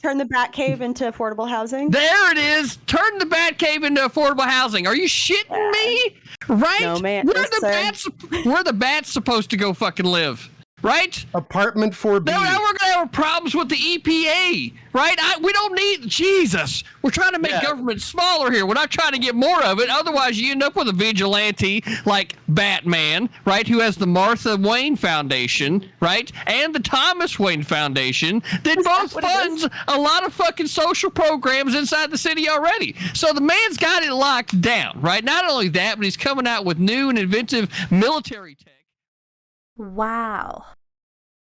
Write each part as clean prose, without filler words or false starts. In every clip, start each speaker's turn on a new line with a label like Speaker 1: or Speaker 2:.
Speaker 1: Turn the Batcave into affordable housing.
Speaker 2: There it is. Turn the Batcave into affordable housing. Are you shitting me? Right?
Speaker 1: No, man.
Speaker 2: Where the bats supposed to go fucking live? Right?
Speaker 3: Apartment 4B.
Speaker 2: Now we're going to have problems with the EPA, right? We don't need, Jesus. We're trying to make government smaller here. We're not trying to get more of it. Otherwise, you end up with a vigilante like Batman, right, who has the Martha Wayne Foundation, right, and the Thomas Wayne Foundation that both funds a lot of fucking social programs inside the city already. So the man's got it locked down, right? Not only that, but he's coming out with new and inventive military tech.
Speaker 4: Wow.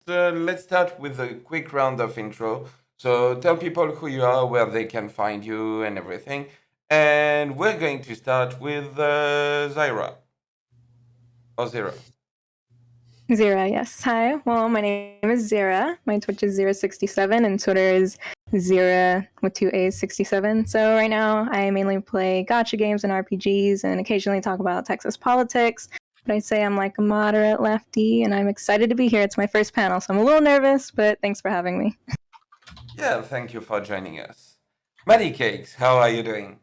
Speaker 5: So let's start with a quick round of intro. So tell people who you are, where they can find you and everything. And we're going to start with Zyra. Or Zira.
Speaker 4: Zira, yes. Hi. Well, my name is Zira. My Twitch is Zira67 and Twitter is Zira with 2 A's 67. So right now I mainly play gacha games and RPGs and occasionally talk about Texas politics. But I say I'm like a moderate lefty, and I'm excited to be here. It's my first panel, so I'm a little nervous, but thanks for having me.
Speaker 5: Yeah, thank you for joining us. Maddycakes, how are you doing?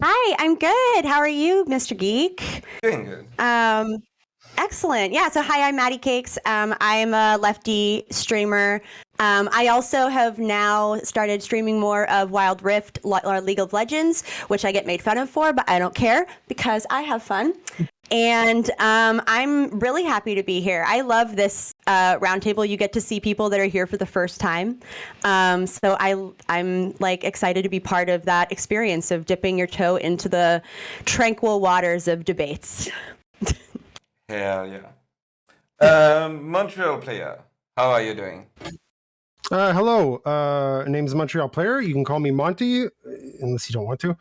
Speaker 1: Hi, I'm good. How are you, Mr. Geek?
Speaker 5: Doing good.
Speaker 1: Excellent. Yeah, so hi, I'm maddycakes. I'm a lefty streamer. I also have now started streaming more of Wild Rift or League of Legends, which I get made fun of for, but I don't care because I have fun. And I'm really happy to be here. I love this roundtable. You get to see people that are here for the first time. So I'm like excited to be part of that experience of dipping your toe into the tranquil waters of debates.
Speaker 5: Hell yeah. Montreal player, how are you doing?
Speaker 3: Hello, name's Montreal Player. You can call me Monty, unless you don't want to.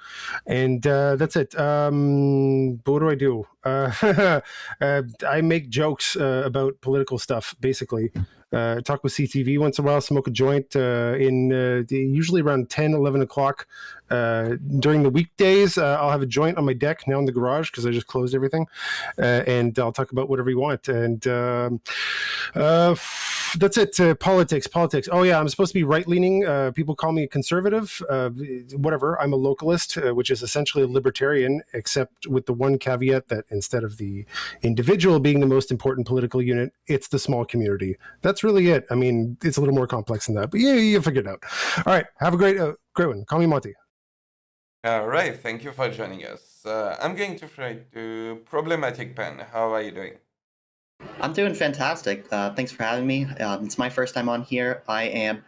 Speaker 3: And that's it. What do I do? I make jokes about political stuff, basically. Talk with CTV once in a while, smoke a joint usually around 10, 11 o'clock. During the weekdays, I'll have a joint on my deck now in the garage because I just closed everything. And I'll talk about whatever you want. And that's it. Politics. Oh yeah, I'm supposed to be right-leaning. People call me a conservative. Whatever. I'm a localist, which is essentially a libertarian, except with the one caveat that instead of the individual being the most important political unit, it's the small community. That's really it. I mean, it's a little more complex than that, but yeah, you figured it out. All right. Have a great one. Call me Monty.
Speaker 5: All right. Thank you for joining us. I'm going to try to Problematic Pen. How are you doing?
Speaker 6: I'm doing fantastic. Thanks for having me. It's my first time on here. I am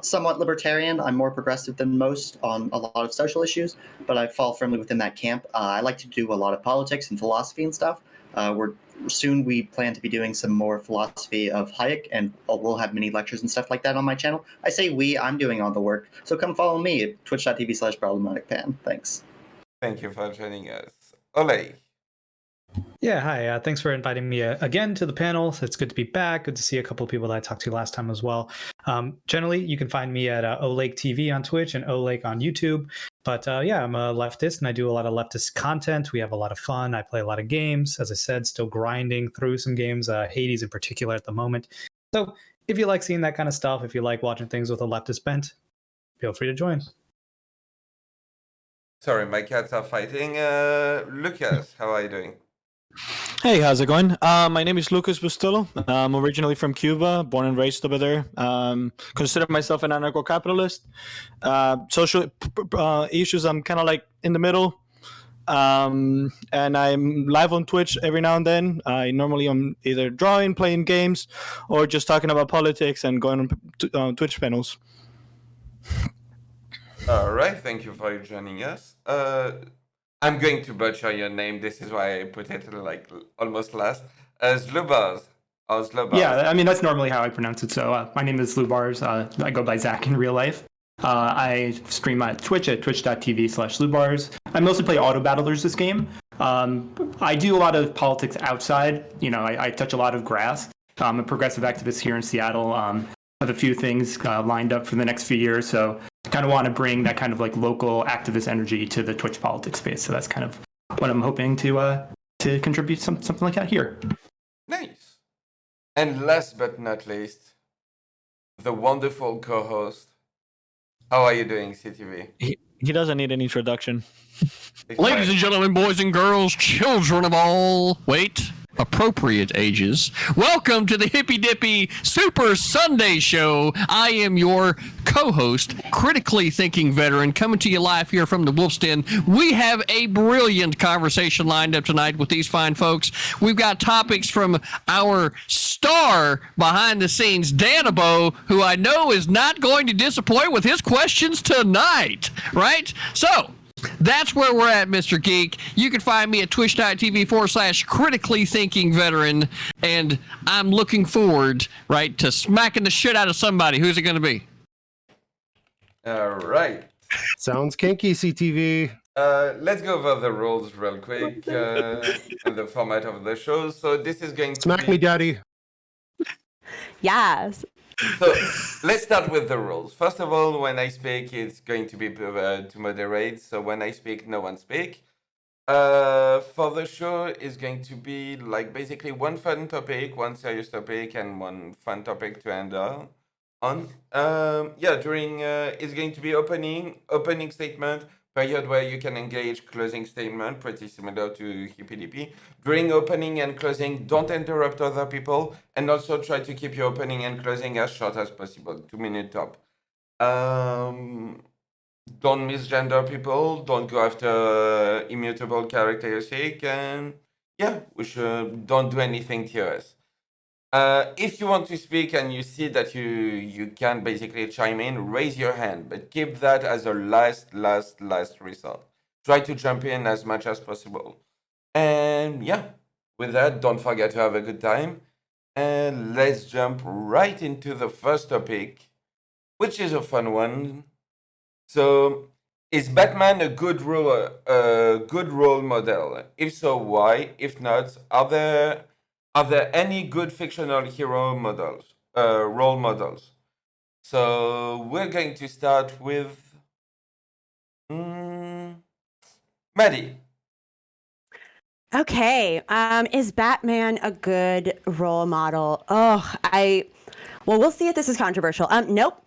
Speaker 6: somewhat libertarian. I'm more progressive than most on a lot of social issues, but I fall firmly within that camp. I like to do a lot of politics and philosophy and stuff. We plan to be doing some more philosophy of Hayek, and we'll have mini lectures and stuff like that on my channel. I say I'm doing all the work, so come follow me at twitch.tv/problematicpan. Thanks.
Speaker 5: Thank you for joining us. Olake.
Speaker 7: Yeah, hi. Thanks for inviting me again to the panel. It's good to be back. Good to see a couple of people that I talked to last time as well. Generally, you can find me at Olake TV on Twitch and Olake on YouTube. But yeah, I'm a leftist and I do a lot of leftist content. We have a lot of fun. I play a lot of games. As I said, still grinding through some games, Hades in particular at the moment. So if you like seeing that kind of stuff, if you like watching things with a leftist bent, feel free to join.
Speaker 5: Sorry, my cats are fighting. Lucas, how are you doing?
Speaker 8: Hey, how's it going? My name is Lucas Bustillo. I'm originally from Cuba, born and raised over there. Consider myself an anarcho-capitalist. Social issues, I'm kind of like in the middle. And I'm live on Twitch every now and then. I normally am either drawing, playing games, or just talking about politics and going on Twitch panels.
Speaker 5: All right, thank you for joining us. I'm going to butcher your name. This is why I put it like almost last. Zlubars.
Speaker 9: Yeah, I mean, that's normally how I pronounce it. So my name is Lubars. I go by Zach in real life. I stream at Twitch at twitch.tv/Lubars. I mostly play Auto Battlers this game. I do a lot of politics outside. You know, I touch a lot of grass. I'm a progressive activist here in Seattle. I have a few things lined up for the next few years. So I kind of want to bring that kind of like local activist energy to the Twitch politics space. So that's kind of what I'm hoping to contribute something like that here.
Speaker 5: Nice. And last but not least, the wonderful co-host. How are you doing, CTV?
Speaker 8: He doesn't need an introduction.
Speaker 2: Ladies and gentlemen, boys and girls, children of all, appropriate ages, welcome to the Hippy Dippy Super Sunday Show. I am your co-host, critically thinking veteran, coming to you live here from the Wolf's Den. We have a brilliant conversation lined up tonight with these fine folks. We've got topics from our star behind the scenes, Danabo, who I know is not going to disappoint with his questions tonight, right? So, that's where we're at, Mr. Geek. You can find me at twitch.tv/critically thinking veteran, and I'm looking forward, right, to smacking the shit out of somebody. Who's it going to be?
Speaker 5: All right.
Speaker 3: Sounds kinky, CTV.
Speaker 5: Let's go over the rules real quick and the format of the show. So this is going to
Speaker 3: Smack
Speaker 5: be...
Speaker 3: me, daddy.
Speaker 1: Yes.
Speaker 5: So let's start with the rules. First of all, when I speak, it's going to be to moderate. So when I speak, no one speak. For the show, it's going to be like basically one fun topic, one serious topic, and one fun topic to end on. It's going to be opening statement, period where you can engage, closing statement, pretty similar to Hippy Dippy. During opening and closing, don't interrupt other people, and also try to keep your opening and closing as short as possible, 2 minute top. Don't misgender people, don't go after immutable characteristic, and don't do anything TOS. If you want to speak and you see that you can basically chime in, raise your hand, but keep that as a last resort. Try to jump in as much as possible. And with that, don't forget to have a good time. And let's jump right into the first topic, which is a fun one. So, is Batman a good role model? If so, why? If not, are there any good fictional hero models, role models? So we're going to start with Maddie.
Speaker 1: Okay. Is Batman a good role model? We'll see if this is controversial. Nope.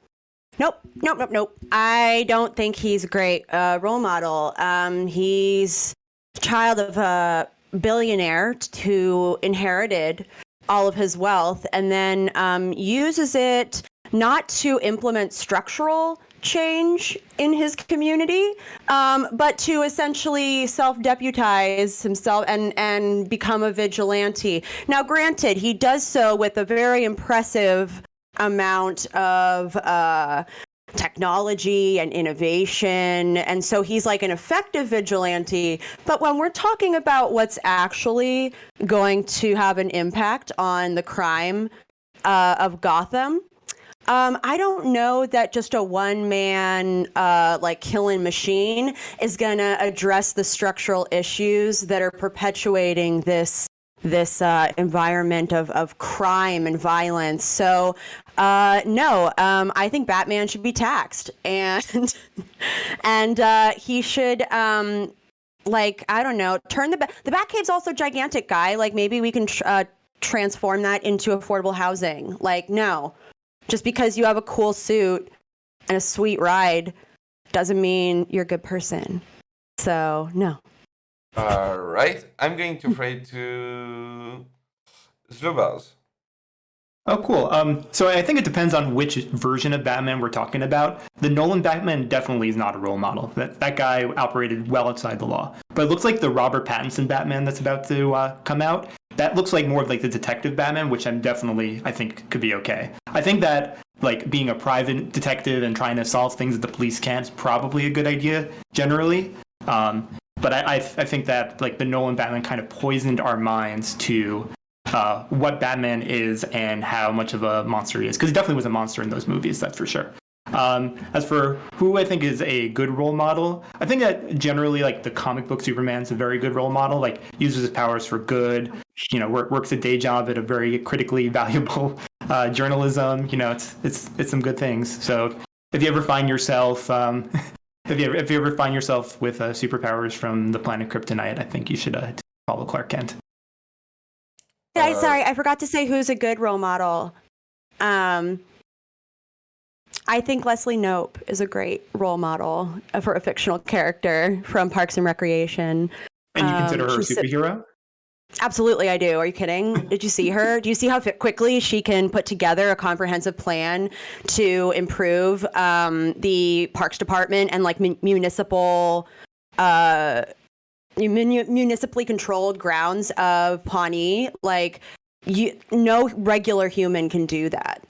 Speaker 1: I don't think he's a great role model. He's the child of a billionaire who inherited all of his wealth and then uses it not to implement structural change in his community, but to essentially self-deputize himself and become a vigilante. Now, granted, he does so with a very impressive amount of technology and innovation, and so he's like an effective vigilante. But when we're talking about what's actually going to have an impact on the crime of Gotham, I don't know that just a one-man killing machine is going to address the structural issues that are perpetuating this environment of crime and violence. So no, I think Batman should be taxed, and he should I don't know, turn the Batcave's also gigantic, guy. Like, maybe we can transform that into affordable housing. Like, no, just because you have a cool suit and a sweet ride doesn't mean you're a good person. So no.
Speaker 5: All right, I'm going to pray to Zlubas.
Speaker 9: Oh, cool. So I think it depends on which version of Batman we're talking about. The Nolan Batman definitely is not a role model. That guy operated well outside the law. But it looks like the Robert Pattinson Batman that's about to come out, that looks like more of like the detective Batman, which I think could be okay. I think that like being a private detective and trying to solve things that the police can't is probably a good idea generally. But I think that like the Nolan Batman kind of poisoned our minds to what Batman is and how much of a monster he is, because he definitely was a monster in those movies, that's for sure. As for who I think is a good role model, I think that generally like the comic book Superman's a very good role model, like uses his powers for good, works a day job at a very critically valuable journalism, it's some good things. So if you ever find yourself if you ever find yourself with superpowers from the planet Kryptonite, I think you should follow Clark Kent.
Speaker 1: Sorry, I forgot to say who's a good role model. I think Leslie Knope is a great role model for a fictional character from Parks and Recreation.
Speaker 9: And you consider her a
Speaker 1: she's
Speaker 9: superhero?
Speaker 1: Absolutely, I do. Are you kidding? Did you see her? Do you see how quickly she can put together a comprehensive plan to improve the Parks Department and like municipally controlled grounds of Pawnee? Like, no regular human can do that.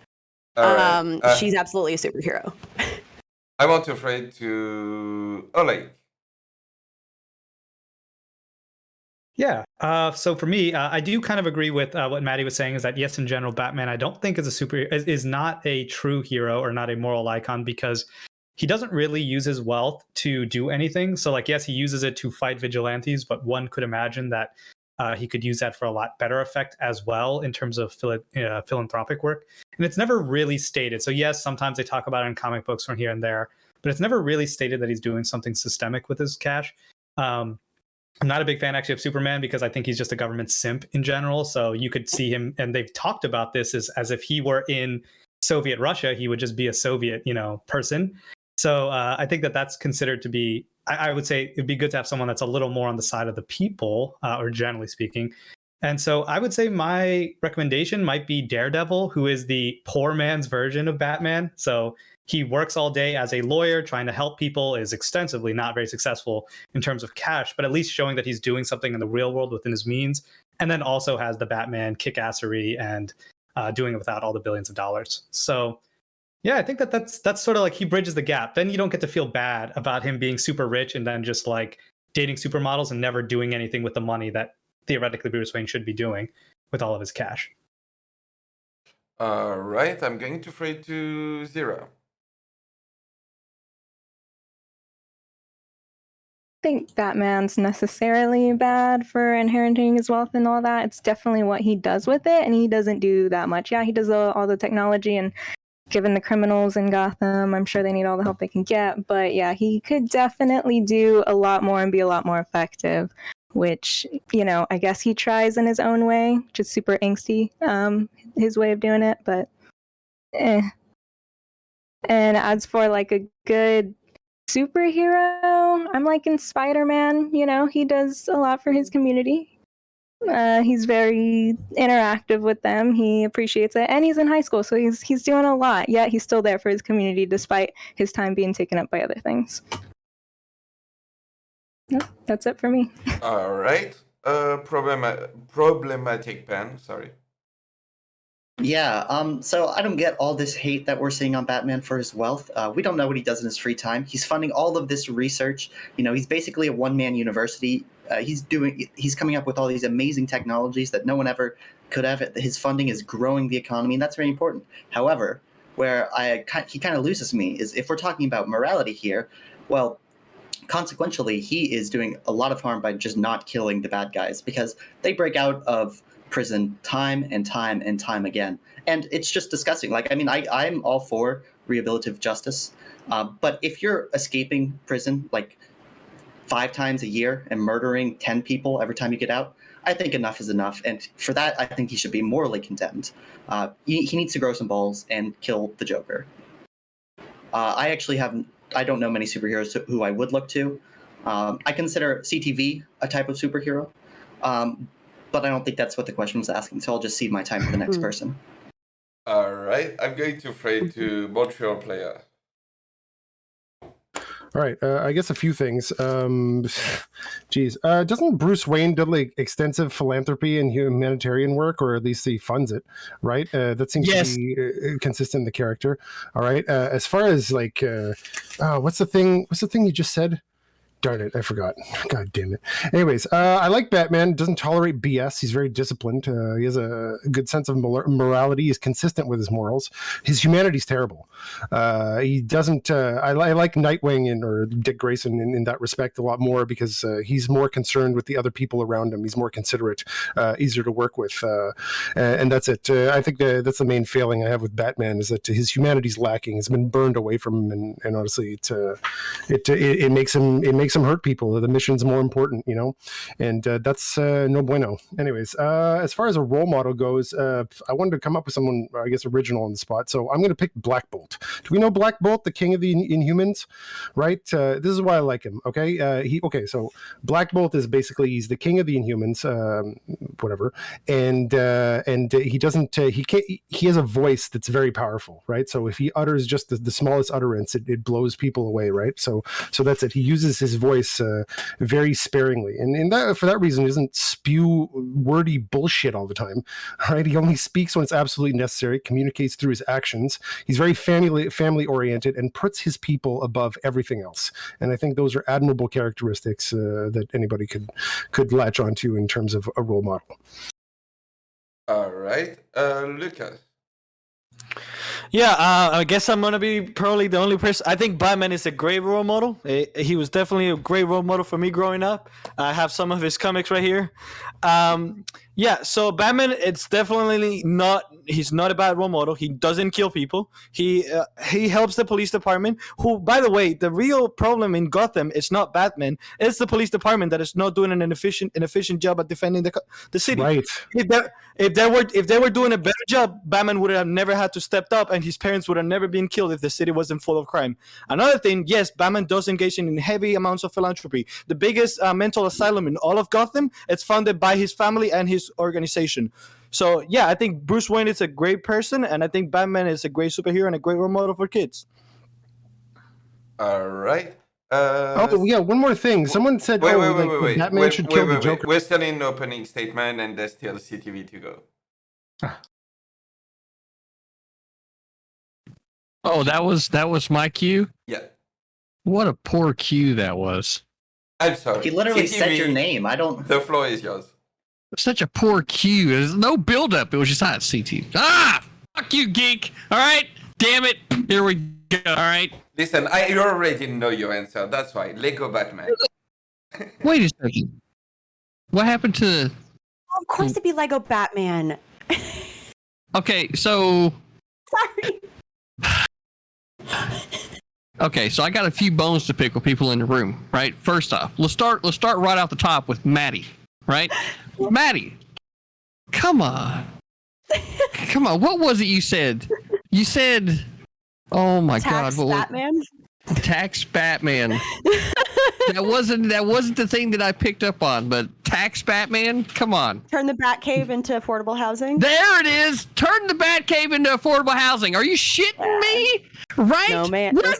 Speaker 5: All right.
Speaker 1: She's absolutely a superhero.
Speaker 5: I want to trade to Olake.
Speaker 7: Yeah. So for me, I do kind of agree with what Maddie was saying. Is that yes, in general, Batman I don't think is not a true hero or not a moral icon because he doesn't really use his wealth to do anything. So like yes, he uses it to fight vigilantes, but one could imagine that he could use that for a lot better effect as well in terms of philanthropic work. And it's never really stated. So yes, sometimes they talk about it in comic books from here and there, but it's never really stated that he's doing something systemic with his cash. I'm not a big fan actually of Superman because I think he's just a government simp in general. So you could see him, and they've talked about this as if he were in Soviet Russia, he would just be a Soviet, person. So I think that's considered to be, I would say it'd be good to have someone that's a little more on the side of the people, or generally speaking. And so I would say my recommendation might be Daredevil, who is the poor man's version of Batman. So he works all day as a lawyer trying to help people, is extensively not very successful in terms of cash, but at least showing that he's doing something in the real world within his means. And then also has the Batman kick-assery and doing it without all the billions of dollars. So yeah, I think that's sort of like he bridges the gap. Then you don't get to feel bad about him being super rich and then just like dating supermodels and never doing anything with the money that theoretically Bruce Wayne should be doing with all of his cash.
Speaker 5: All right, I'm going to trade to Zero.
Speaker 4: Think Batman's necessarily bad for inheriting his wealth and all that. It's definitely what he does with it, and he doesn't do that much. Yeah, he does all the technology, and given the criminals in Gotham, I'm sure they need all the help they can get. But yeah, he could definitely do a lot more and be a lot more effective, which, I guess he tries in his own way, just super angsty, his way of doing it, but And as for like a good superhero, I'm liking Spider-Man. He does a lot for his community. He's very interactive with them. He appreciates it, and he's in high school, so he's doing a lot. Yet he's still there for his community, despite his time being taken up by other things. Yep, that's it for me.
Speaker 5: All right. Problematic pen. Sorry.
Speaker 6: Yeah, so I don't get all this hate that we're seeing on Batman for his wealth. We don't know what he does in his free time. He's funding all of this research. He's basically a one-man university. He's coming up with all these amazing technologies that no one ever could have. His funding is growing the economy, and that's very important. However, where he kind of loses me is if we're talking about morality here, well, consequentially, he is doing a lot of harm by just not killing the bad guys because they break out of prison time and time and time again, and it's just disgusting. I'm all for rehabilitative justice, but if you're escaping prison like 5 times a year and murdering 10 people every time you get out, I think enough is enough, and for that I think he should be morally condemned. He needs to grow some balls and kill the Joker. I don't know many superheroes who I would look to. I consider CTV a type of superhero, but I don't think that's what the question was asking, so I'll just cede my time to the next person.
Speaker 5: All right, I'm going to trade to Montreal player.
Speaker 3: All right, I guess a few things. Doesn't Bruce Wayne do like extensive philanthropy and humanitarian work, or at least he funds it, right? That seems to be consistent in the character. All right, as far as like, what's the thing you just said? Darn it, I forgot. God damn it. Anyways, I like Batman. Doesn't tolerate BS. He's very disciplined. He has a good sense of morality. He's consistent with his morals. His humanity's terrible. He doesn't... I like Nightwing or Dick Grayson in that respect a lot more because he's more concerned with the other people around him. He's more considerate, easier to work with. And that's it. I think that's the main failing I have with Batman is that his humanity's lacking. It's been burned away from him, and honestly, it makes him take some hurt people. The mission's more important, and that's no bueno. Anyways, as far as a role model goes, I wanted to come up with someone, I guess, original on the spot. So I'm going to pick Black Bolt. Do we know Black Bolt, the king of the Inhumans? Right. This is why I like him. Okay. So Black Bolt is basically, he's the king of the Inhumans, whatever, and he doesn't. He has a voice that's very powerful, right? So if he utters just the smallest utterance, it blows people away, right? So that's it. He uses his voice very sparingly, and for that reason, he doesn't spew wordy bullshit all the time, right? He only speaks when it's absolutely necessary, communicates through his actions. He's very family oriented and puts his people above everything else. And I think those are admirable characteristics that anybody could latch onto in terms of a role model.
Speaker 5: All right, Lucas.
Speaker 8: Yeah, I guess I'm gonna be probably the only person. I think Batman is a great role model. He was definitely a great role model for me growing up. I have some of his comics right here. Yeah, so Batman, it's definitely not. He's not a bad role model. He doesn't kill people. He helps the police department. Who, by the way, the real problem in Gotham is not Batman. It's the police department that is not doing an efficient job at defending the city.
Speaker 3: Right.
Speaker 8: If they were doing a better job, Batman would have never had to step up, and his parents would have never been killed if the city wasn't full of crime. Another thing, yes, Batman does engage in heavy amounts of philanthropy. The biggest mental asylum in all of Gotham, it's funded by his family and his organization. So yeah, I think Bruce Wayne is a great person, and I think Batman is a great superhero and a great role model for kids.
Speaker 5: All right.
Speaker 3: Oh yeah, one more thing. Someone said,
Speaker 5: wait.
Speaker 3: Batman should kill the Joker.
Speaker 5: We're still in opening statement, and there's still CTV to go.
Speaker 2: Oh, that was my cue?
Speaker 5: Yeah.
Speaker 2: What a poor cue that was.
Speaker 5: I'm sorry.
Speaker 6: He literally
Speaker 5: CTV,
Speaker 6: said your name. I don't.
Speaker 5: The floor is yours.
Speaker 2: Such a poor cue. There's no build-up. It was just CT. Fuck you, geek. All right? Damn it. Here we go. All right?
Speaker 5: Listen, I already know your answer. That's why. Lego Batman.
Speaker 2: Wait a second. What happened to...
Speaker 1: Of course it'd be Lego Batman.
Speaker 2: Okay, so...
Speaker 1: Sorry.
Speaker 2: Okay, so I got a few bones to pick with people in the room, right? First off, let's start right off the top with Maddie, right? Maddie, come on. Come on, what was it you said? You said, oh my
Speaker 1: Tax
Speaker 2: God.
Speaker 1: Batman?
Speaker 2: Tax Batman. That wasn't the thing that I picked up on, but Tax Batman? Come on.
Speaker 1: Turn the Batcave into affordable housing?
Speaker 2: There it is. Turn the Batcave into affordable housing. Are you shitting me? Right?
Speaker 1: No, man.
Speaker 2: Where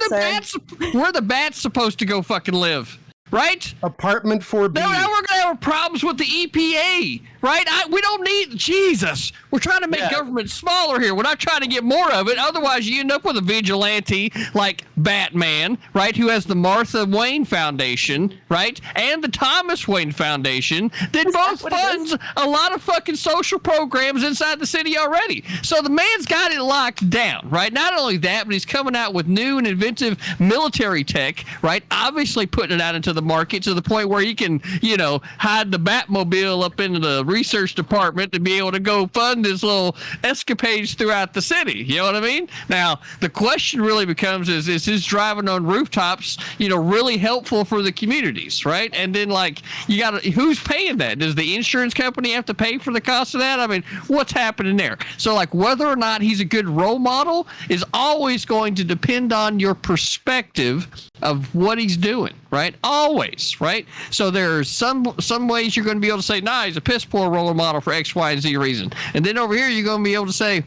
Speaker 2: the bats supposed to go fucking live? Right?
Speaker 3: Apartment 4B.
Speaker 2: Now we're gonna have problems with the EPA, right? We don't need Jesus. We're trying to make government smaller here. We're not trying to get more of it. Otherwise, you end up with a vigilante like Batman, right? Who has the Martha Wayne Foundation, right, and the Thomas Wayne Foundation that both funds a lot of fucking social programs inside the city already. So the man's got it locked down, right? Not only that, but he's coming out with new and inventive military tech, right? Obviously putting it out into the market to the point where you can, hide the Batmobile up into the research department to be able to go fund his little escapades throughout the city. You know what I mean? Now, the question really becomes is his driving on rooftops, really helpful for the communities, right? And then who's paying that? Does the insurance company have to pay for the cost of that? I mean, what's happening there? So whether or not he's a good role model is always going to depend on your perspective of what he's doing, right? Always, right? So there's some ways you're going to be able to say, nah, he's a piss poor role model for X, Y, and Z reason. And then over here, you're going to be able to say,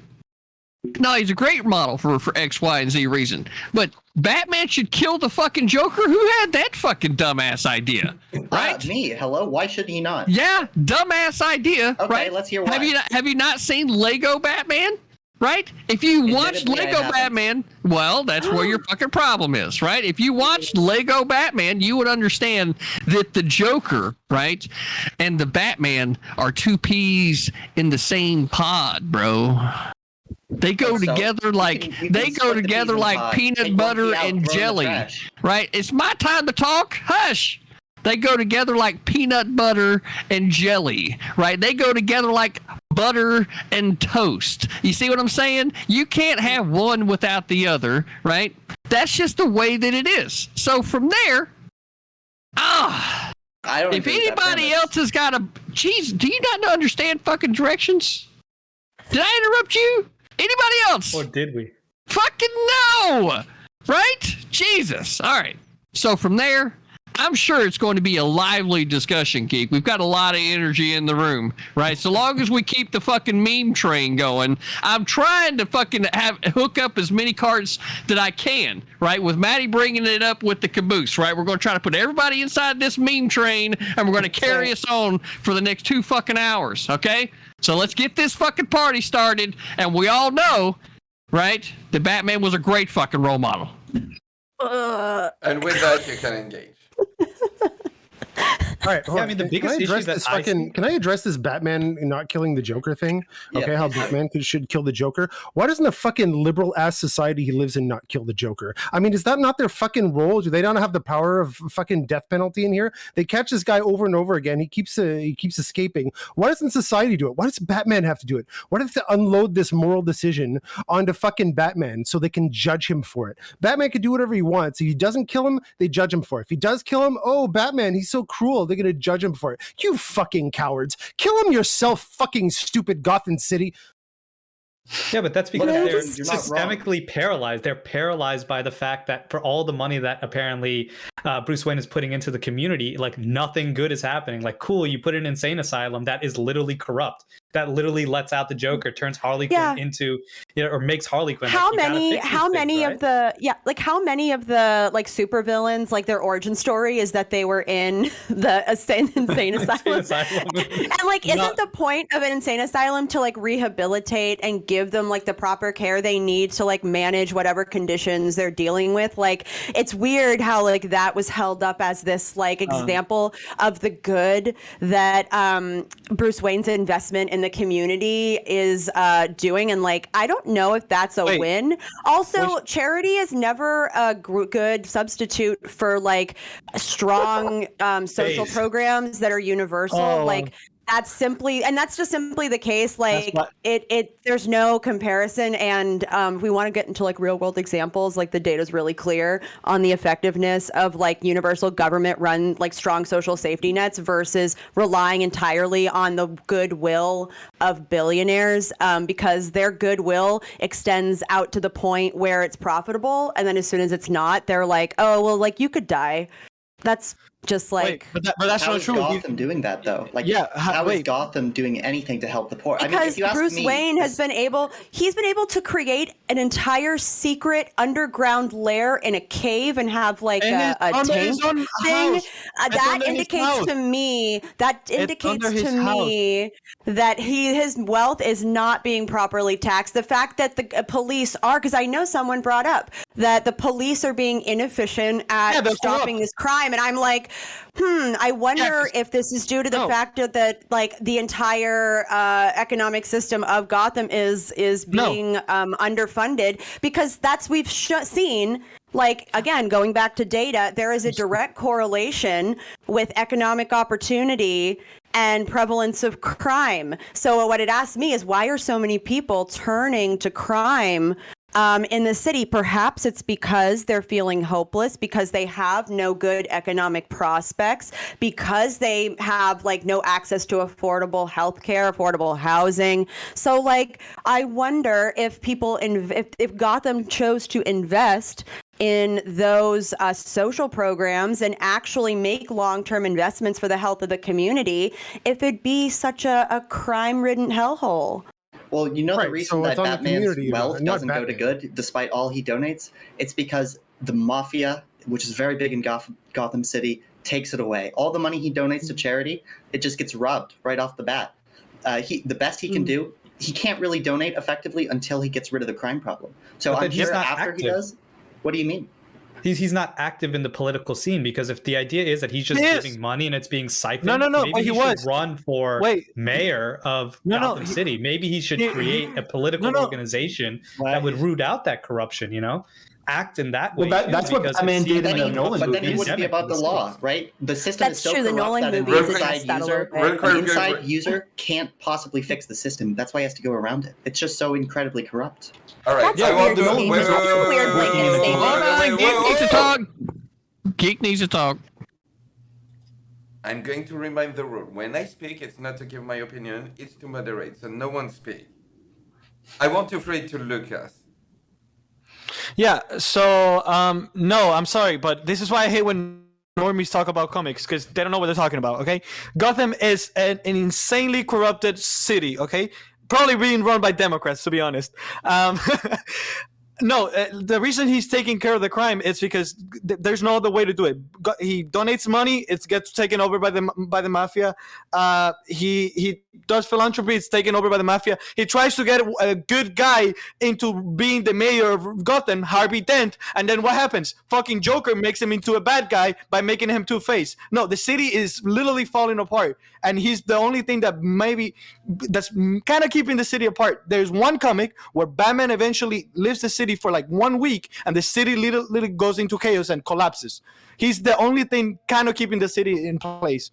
Speaker 2: no, he's a great model for X, Y, and Z reason. But Batman should kill the fucking Joker? Who had that fucking dumbass idea? Right?
Speaker 6: Me. Hello? Why should he not?
Speaker 2: Yeah, dumbass idea.
Speaker 6: Okay,
Speaker 2: right?
Speaker 6: let's hear why.
Speaker 2: Have you not seen Lego Batman? Right? If you watched Lego Batman, well, that's where your fucking problem is, right? If you watched Lego Batman, you would understand that the Joker, right, and the Batman are two peas in the same pod, bro. They go together like peanut butter and jelly, right? It's my time to talk. Hush. They go together like peanut butter and jelly, right? They go together like butter and toast. You see what I'm saying? You can't have one without the other, right? That's just the way that it is. So from there, Ah.
Speaker 6: I don't
Speaker 2: If
Speaker 6: agree with that
Speaker 2: anybody
Speaker 6: premise.
Speaker 2: else has got a... Jeez, do you not understand fucking directions? Did I interrupt you? Anybody else?
Speaker 7: Or did we?
Speaker 2: Fucking no! Right? Jesus. All right. So from there, I'm sure it's going to be a lively discussion, Geek. We've got a lot of energy in the room, right? So long as we keep the fucking meme train going, I'm trying to fucking hook up as many cards that I can, right? With Maddie bringing it up with the caboose, right? We're going to try to put everybody inside this meme train, and we're going to carry us on for the next 2 fucking hours, okay? So let's get this fucking party started, and we all know, right, that Batman was a great fucking role model.
Speaker 5: And with that, you can engage.
Speaker 3: All right, hold
Speaker 7: Yeah,
Speaker 3: on.
Speaker 7: I mean, the
Speaker 3: Can
Speaker 7: biggest
Speaker 3: I
Speaker 7: issue
Speaker 3: address
Speaker 7: that
Speaker 3: this
Speaker 7: I see-
Speaker 3: Can I address this Batman not killing the Joker thing? Okay,
Speaker 6: Yeah.
Speaker 3: how Batman should kill the Joker. Why doesn't the fucking liberal ass society he lives in not kill the Joker? I mean, is that not their fucking role? Do they not have the power of fucking death penalty in here? They catch this guy over and over again. He keeps escaping. Why doesn't society do it? Why does Batman have to do it? Why do they have to unload this moral decision onto fucking Batman so they can judge him for it? Batman can do whatever he wants. If he doesn't kill him, they judge him for it. If he does kill him, oh, Batman, he's so cruel. They're gonna judge him for it. You fucking cowards. Kill him yourself, fucking stupid Gotham City.
Speaker 7: Yeah, but that's because
Speaker 6: Look,
Speaker 7: they're
Speaker 6: you're not wrong.
Speaker 7: systemically paralyzed. They're paralyzed by the fact that for all the money that apparently Bruce Wayne is putting into the community, like nothing good is happening. Like, cool, you put an insane asylum that is literally corrupt. That literally lets out the Joker, turns Harley Quinn into, or makes Harley Quinn.
Speaker 1: How
Speaker 7: like, you gotta
Speaker 1: many
Speaker 7: fix these things,
Speaker 1: of
Speaker 7: right?
Speaker 1: how many of the like supervillains, like their origin story is that they were in the insane asylum?
Speaker 7: asylum.
Speaker 1: And like, isn't the point of an insane asylum to like rehabilitate and give them like the proper care they need to like manage whatever conditions they're dealing with? Like, it's weird how like that was held up as this like example of the good that Bruce Wayne's investment in the community is doing. And like, I don't know if that's a win. Also, charity is never a good substitute for like strong social programs that are universal. Like, that's just simply the case. Like there's no comparison. And we want to get into like real world examples. Like the data is really clear on the effectiveness of like universal government run, like strong social safety nets versus relying entirely on the goodwill of billionaires, because their goodwill extends out to the point where it's profitable. And then as soon as it's not, they're like, oh, well, like you could die. That's just like,
Speaker 8: but that's
Speaker 6: How
Speaker 8: not
Speaker 6: is
Speaker 8: true.
Speaker 6: Gotham doing that though? Like, how is Gotham doing anything to help the poor? I mean,
Speaker 1: because
Speaker 6: if you ask
Speaker 1: Bruce
Speaker 6: me,
Speaker 1: Wayne he's been able to create an entire secret underground lair in a cave and have like a tank thing. That indicates to me that his wealth is not being properly taxed. The fact that the police are, because I know someone brought up that the police are being inefficient at stopping this crime, and I'm like, I wonder if this is due to the fact that like the entire economic system of Gotham is being underfunded, because we've seen, like, again, going back to data, there is a direct correlation with economic opportunity and prevalence of crime. So what it asks me is, why are so many people turning to crime in the city? Perhaps it's because they're feeling hopeless, because they have no good economic prospects, because they have like no access to affordable healthcare, affordable housing. So like, I wonder if people, if Gotham chose to invest in those social programs and actually make long-term investments for the health of the community, if it'd be such a crime-ridden hellhole.
Speaker 6: Well, you know, the reason
Speaker 3: so
Speaker 6: that
Speaker 3: it's on the
Speaker 6: Batman's
Speaker 3: community,
Speaker 6: wealth
Speaker 3: not
Speaker 6: doesn't go to
Speaker 3: Batman.
Speaker 6: good, despite all he donates, it's because the mafia, which is very big in Gotham City, takes it away. All the money he donates to charity, it just gets robbed right off the bat. The best he can do, he can't really donate effectively until he gets rid of the crime problem. So
Speaker 7: But
Speaker 6: I'm
Speaker 7: then he's
Speaker 6: sure
Speaker 7: not
Speaker 6: after he
Speaker 7: active.
Speaker 6: does. What do you mean?
Speaker 7: He's not active in the political scene, because if the idea is that he's just
Speaker 8: He is.
Speaker 7: giving money and it's being siphoned,
Speaker 8: No,
Speaker 7: maybe
Speaker 8: but
Speaker 7: he
Speaker 8: he
Speaker 7: should
Speaker 8: was.
Speaker 7: run for mayor of Gotham City. Maybe he should create a political organization that would root out that corruption, you know? Act in that way.
Speaker 9: Well,
Speaker 7: too,
Speaker 9: that's what
Speaker 7: because
Speaker 9: Batman
Speaker 7: it seems
Speaker 9: did in
Speaker 7: like
Speaker 9: the Nolan
Speaker 6: But then he
Speaker 9: movies.
Speaker 6: wouldn't be about the law, right? The system
Speaker 1: That's
Speaker 6: is so
Speaker 1: true, the
Speaker 6: corrupt
Speaker 1: Nolan
Speaker 6: that
Speaker 1: movies
Speaker 5: address
Speaker 1: that a little bit.
Speaker 6: an inside user can't possibly fix the system. That's why he has to go around it. It's just so incredibly corrupt.
Speaker 5: All right.
Speaker 1: That's a weird
Speaker 5: to-
Speaker 1: statement.
Speaker 5: wait,
Speaker 1: That's a weird blanket statement.
Speaker 2: Hold on, Geek needs to talk. Geek needs to talk.
Speaker 5: I'm going to remind the rule. When I speak, it's not to give my opinion, it's to moderate, so no one speak. I want to throw it to Lucas.
Speaker 8: Yeah, so no, I'm sorry, but this is why I hate when normies talk about comics, because they don't know what they're talking about, okay? Gotham is an insanely corrupted city, okay? Probably being run by Democrats, to be honest. No, the reason he's taking care of the crime is because there's no other way to do it. He donates money; it gets taken over by the mafia. He does philanthropy; it's taken over by the mafia. He tries to get a good guy into being the mayor of Gotham, Harvey Dent, and then what happens? Fucking Joker makes him into a bad guy by making him Two-Face. No, the city is literally falling apart, and he's the only thing that's kind of keeping the city apart. There's one comic where Batman eventually leaves the city for like 1 week, and the city literally goes into chaos and collapses. He's the only thing kind of keeping the city in place.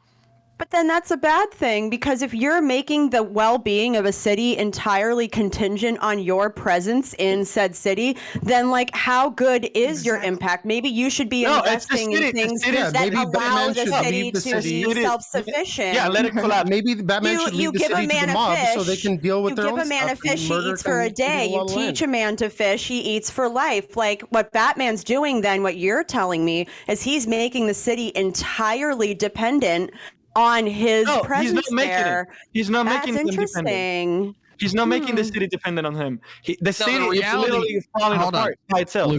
Speaker 1: But then that's a bad thing, because if you're making the well-being of a city entirely contingent on your presence in said city, then like how good is your impact? Maybe you should be investing in things that allow the city to be self-sufficient.
Speaker 8: Yeah, let it collapse.
Speaker 3: Maybe Batman should leave the city to the mob so they can deal with their own stuff.
Speaker 1: You give a man a fish, he eats for a day. You teach a man to fish, he eats for life. Like what Batman's doing then, what you're telling me, is he's making the city entirely dependent on his presence there.
Speaker 8: He's not making them
Speaker 1: interesting.
Speaker 8: Dependent. He's not making the city dependent on him. The city is literally falling apart by itself.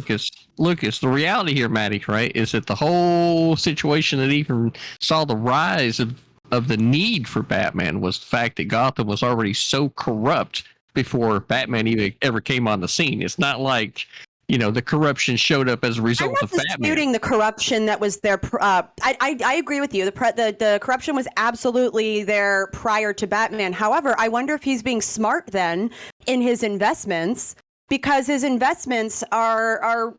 Speaker 2: Lucas, the reality here, Maddie, right, is that the whole situation that even saw the rise of the need for Batman was the fact that Gotham was already so corrupt before Batman even ever came on the scene. It's not like, you know, the corruption showed up as a result of Batman. I'm not disputing
Speaker 1: the corruption that was there. I agree with you. The corruption was absolutely there prior to Batman. However, I wonder if he's being smart then in his investments, because his investments are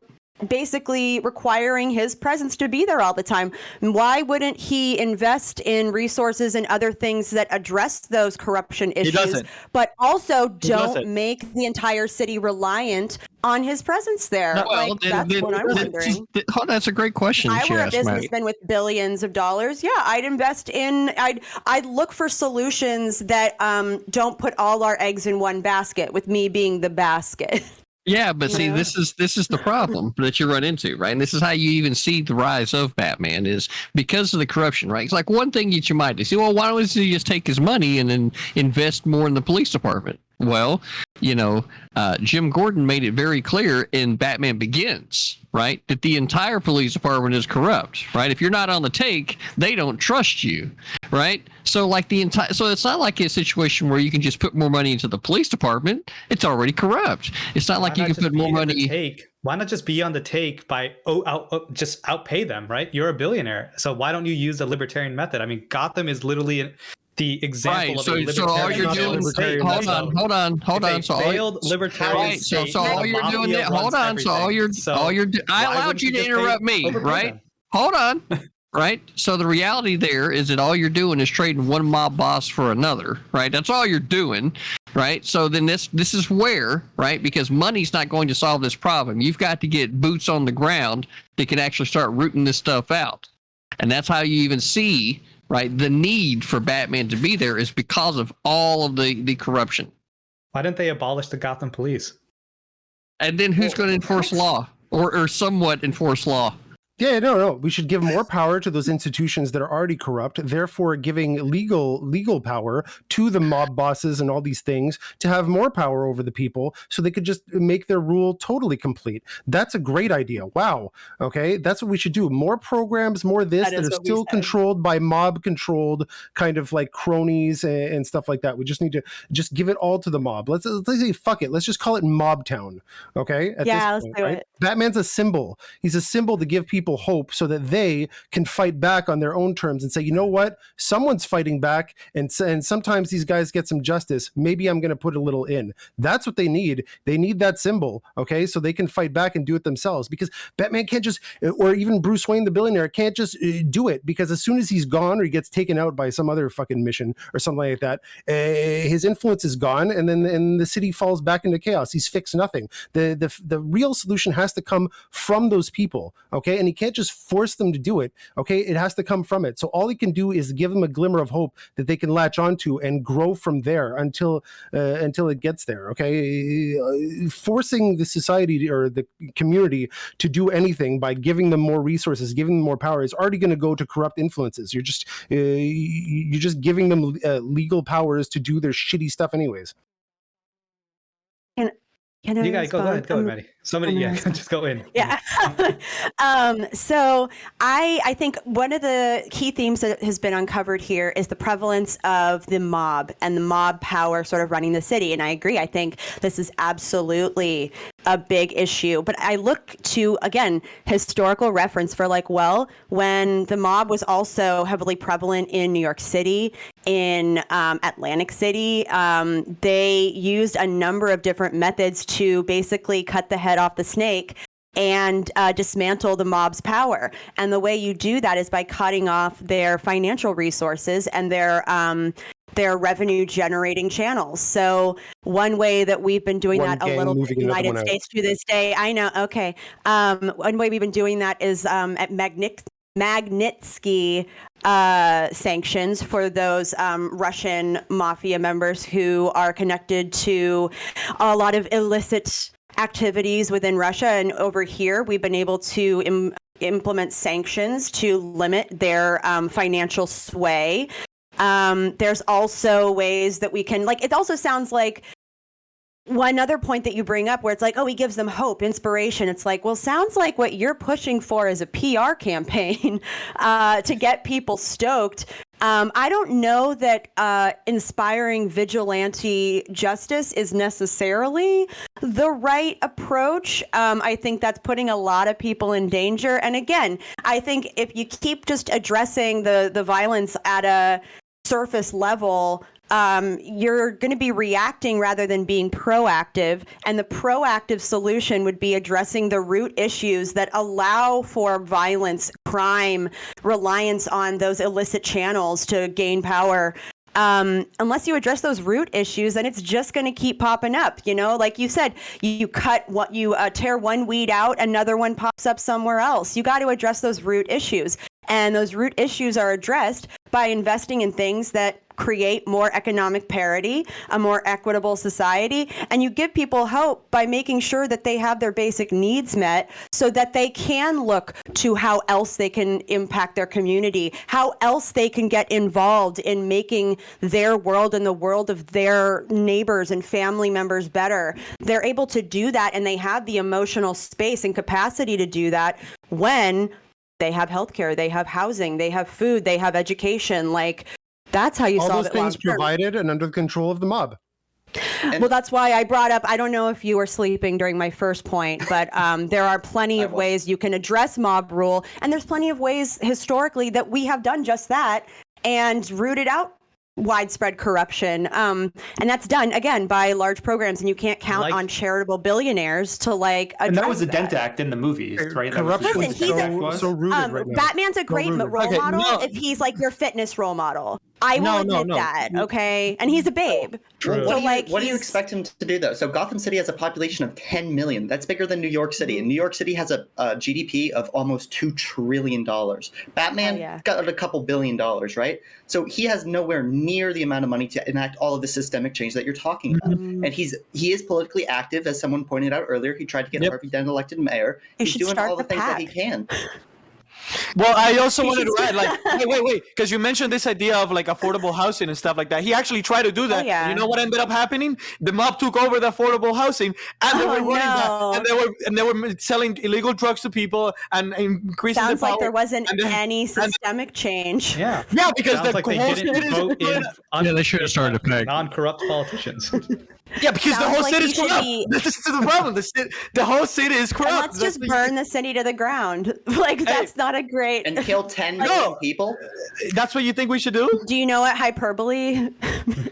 Speaker 1: basically requiring his presence to be there all the time. Why wouldn't he invest in resources and other things that address those corruption issues, but also don't make the entire city reliant on his presence there? That's what I'm wondering.
Speaker 2: That's a great question.
Speaker 1: If I were a businessman with billions of dollars, I'd invest in. I'd look for solutions that don't put all our eggs in one basket, with me being the basket.
Speaker 2: Yeah, but see, this is the problem that you run into, right? And this is how you even see the rise of Batman, is because of the corruption, right? It's like one thing that you might do. See, well, why don't he just take his money and then invest more in the police department? Well, you know, Jim Gordon made it very clear in Batman Begins, right, that the entire police department is corrupt, right? If you're not on the take, they don't trust you, right? So like so it's not like a situation where you can just put more money into the police department. It's already corrupt. It's not like you can put more money.
Speaker 7: Why not just be on the take by just outpay them, right? You're a billionaire, so why don't you use the libertarian method? I mean, Gotham is literally the example of a libertarian.
Speaker 2: So all you're doing, hold on. So
Speaker 7: failed libertarian.
Speaker 2: So all you're doing, hold on. So all you're, I allowed you to interrupt me, right? Hold on. Right. So the reality there is that all you're doing is trading one mob boss for another. Right. That's all you're doing. Right. So then this is where, right, because money's not going to solve this problem. You've got to get boots on the ground that can actually start rooting this stuff out. And that's how you even see, right, the need for Batman to be there is because of all of the corruption.
Speaker 7: Why didn't they abolish the Gotham police?
Speaker 2: And then who's going to enforce law or somewhat enforce law?
Speaker 3: Yeah, no. We should give more power to those institutions that are already corrupt, therefore giving legal power to the mob bosses and all these things to have more power over the people so they could just make their rule totally complete. That's a great idea. Wow. Okay, that's what we should do. More programs, more that are still controlled by mob-controlled kind of like cronies and stuff like that. We just need to just give it all to the mob. Let's say, fuck it. Let's just call it Mob Town. Okay?
Speaker 1: Let's do it.
Speaker 3: Batman's a symbol. He's a symbol to give people hope so that they can fight back on their own terms and say, you know what, someone's fighting back, and sometimes these guys get some justice. Maybe I'm going to put a little in. That's what they need. They need that symbol, okay, so they can fight back and do it themselves, because Batman can't just, or even Bruce Wayne the billionaire can't just do it, because as soon as he's gone or he gets taken out by some other fucking mission or something like that, his influence is gone, and then the city falls back into chaos. He's fixed nothing. The real solution has to come from those people, okay, and he can't just force them to do it. Okay, it has to come from it. So all he can do is give them a glimmer of hope that they can latch onto and grow from there until it gets there. Okay, forcing the society or the community to do anything by giving them more resources, giving them more power, is already going to go to corrupt influences. You're just giving them legal powers to do their shitty stuff anyways.
Speaker 1: Can I
Speaker 7: You gotta go ahead, Maddie. Somebody, just go in.
Speaker 1: Yeah. So I think one of the key themes that has been uncovered here is the prevalence of the mob and the mob power sort of running the city. And I agree. I think this is absolutely a big issue. But I look to, again, historical reference for when the mob was also heavily prevalent in New York City, in Atlantic City, they used a number of different methods to basically cut the head off the snake and dismantle the mob's power. And the way you do that is by cutting off their financial resources and their revenue generating channels. So one way that we've been doing that a little bit in the United States to this day, I know. Okay. One way we've been doing that is at Magnitsky sanctions for those Russian mafia members who are connected to a lot of illicit activities within Russia. And over here, we've been able to implement sanctions to limit their financial sway. There's also ways that we can, it also sounds like one other point that you bring up where it's like, oh, he gives them hope, inspiration. It's like, well, sounds like what you're pushing for is a PR campaign to get people stoked. I don't know that inspiring vigilante justice is necessarily the right approach. I think that's putting a lot of people in danger. And again, I think if you keep just addressing the violence at a surface level, you're going to be reacting rather than being proactive. And the proactive solution would be addressing the root issues that allow for violence, crime, reliance on those illicit channels to gain power. Unless you address those root issues, then it's just going to keep popping up. Like you said, you tear one weed out, another one pops up somewhere else. You got to address those root issues. And those root issues are addressed by investing in things that create more economic parity, a more equitable society. And you give people hope by making sure that they have their basic needs met so that they can look to how else they can impact their community, how else they can get involved in making their world and the world of their neighbors and family members better. They're able to do that, and they have the emotional space and capacity to do that when they have healthcare, they have housing, they have food, they have education. That's how you
Speaker 3: all
Speaker 1: solve
Speaker 3: those
Speaker 1: it
Speaker 3: things
Speaker 1: long-term.
Speaker 3: Provided and under the control of the mob.
Speaker 1: Well, that's why I brought up, I don't know if you were sleeping during my first point, but there are plenty of ways you can address mob rule. And there's plenty of ways historically that we have done just that and rooted out widespread corruption. And that's done, again, by large programs. And you can't count on charitable billionaires to address
Speaker 9: and that was a Dent Act in the movies, right?
Speaker 3: Corruption
Speaker 1: Listen, he's
Speaker 3: so rooted right now.
Speaker 1: Batman's a great role model if he's your fitness role model. I will admit that, okay? And he's a babe.
Speaker 6: True.
Speaker 1: So,
Speaker 6: what do you expect him to do, though? So Gotham City has a population of 10 million. That's bigger than New York City. And New York City has a GDP of almost $2 trillion. Batman got a couple $1 billion, right? So he has nowhere near the amount of money to enact all of the systemic change that you're talking about. And he is politically active, as someone pointed out earlier. He tried to get Harvey Dent elected mayor. He's doing all the things that he can.
Speaker 8: Well, I also wanted to add, wait, because you mentioned this idea of affordable housing and stuff like that. He actually tried to do that. You know what ended up happening? The mob took over the affordable housing, and they were running that, and they were selling illegal drugs to people and increasing.
Speaker 1: Sounds
Speaker 8: the power.
Speaker 1: like there wasn't any systemic change.
Speaker 7: Yeah,
Speaker 8: because
Speaker 7: sounds like they didn't vote in.
Speaker 2: They should have started to peg
Speaker 7: non-corrupt politicians.
Speaker 8: Yeah, because the whole city is corrupt. This is the problem. The whole city is corrupt.
Speaker 1: And let's just burn the city to the ground. That's not a great...
Speaker 6: And kill 10 million people?
Speaker 8: That's what you think we should do?
Speaker 1: Do you know what hyperbole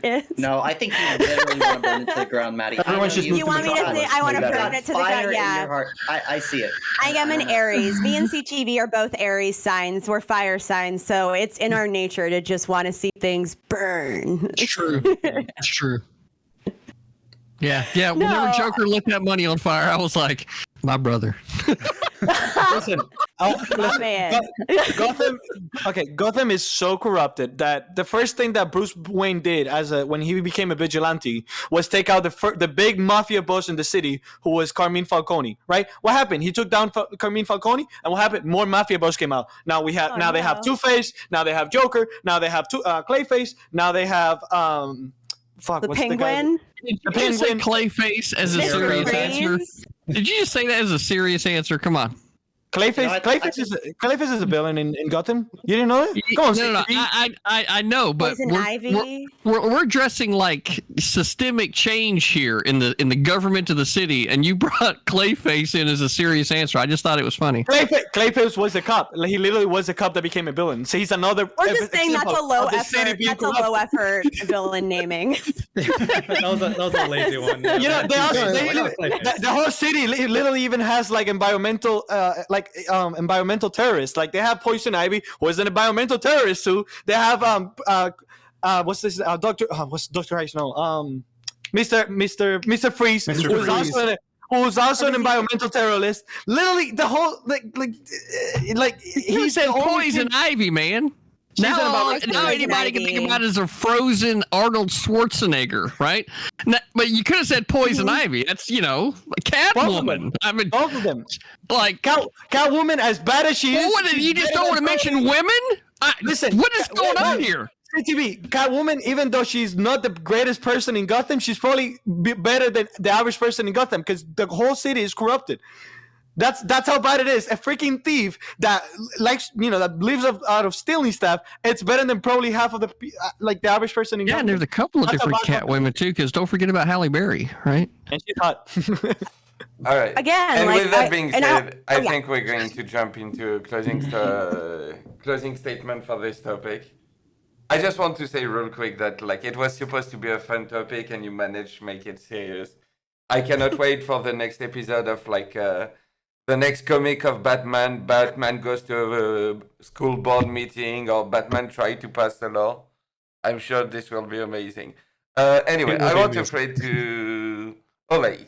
Speaker 1: is?
Speaker 6: No, I think you literally want to burn it to the ground, Maddie.
Speaker 9: Everyone's just
Speaker 1: you want me to say I want to burn it to the ground? Yeah.
Speaker 6: In your heart. I see it.
Speaker 1: I am an Aries. Me and CTV are both Aries signs. We're fire signs. So it's in our nature to just want to see things burn.
Speaker 2: It's true. It's true. Yeah. Whenever Joker lit that money on fire, I was like, My brother.
Speaker 8: Listen,
Speaker 1: Man.
Speaker 8: Gotham. Okay, Gotham is so corrupted that the first thing that Bruce Wayne did when he became a vigilante was take out the big mafia boss in the city, who was Carmine Falcone. Right? What happened? He took down Carmine Falcone, and what happened? More mafia boss came out. Now they have Two-Face. Now they have Joker. Now they have Clayface. Now they have
Speaker 1: The
Speaker 8: what's
Speaker 1: Penguin.
Speaker 2: Did you just say Clayface as a serious answer? Did you just say that as a serious answer? Come on.
Speaker 8: Clayface. Clayface is a villain in Gotham. You didn't know that? Come on,
Speaker 2: no. I know, but
Speaker 1: Poison Ivy.
Speaker 2: we're addressing like systemic change here in the government of the city, and you brought Clayface in as a serious answer. I just thought it was funny.
Speaker 8: Clayface was a cop. He literally was a cop that became a villain. So he's another.
Speaker 1: We're just saying that's a low effort. That's a low effort villain naming.
Speaker 7: that was a lazy one.
Speaker 8: You know, the whole city literally even has like environmental environmental terrorists. Like they have Poison Ivy, who is an environmental terrorist too. They have what's this? What's Dr. Hayes? No, Mr. Freeze, who's also an environmental terrorist. Literally, the whole
Speaker 2: He said Poison Ivy, man. Now anybody can think about it as a frozen Arnold Schwarzenegger, right? But you could have said Poison Ivy. That's, Catwoman. I mean,
Speaker 8: both of them.
Speaker 2: Like
Speaker 8: Catwoman, as bad as she is.
Speaker 2: What, you just don't want to mention women?
Speaker 8: Listen,
Speaker 2: what is going on here?
Speaker 8: CTV, Catwoman, even though she's not the greatest person in Gotham, she's probably better than the average person in Gotham because the whole city is corrupted. That's how bad it is. A freaking thief that that lives out of stealing stuff. It's better than probably half of the average person in Gotham.
Speaker 2: Yeah, and there's a couple of different Catwomen too, because don't forget about Halle Berry, right?
Speaker 8: And she's hot.
Speaker 5: All right.
Speaker 1: Again,
Speaker 5: and with that being said, I think we're going to jump into a closing statement for this topic. I just want to say real quick that it was supposed to be a fun topic, and you managed to make it serious. I cannot wait for the next episode of the next comic of Batman. Batman goes to a school board meeting, or Batman try to pass a law. I'm sure this will be amazing. Anyway, I want to pray to Olay.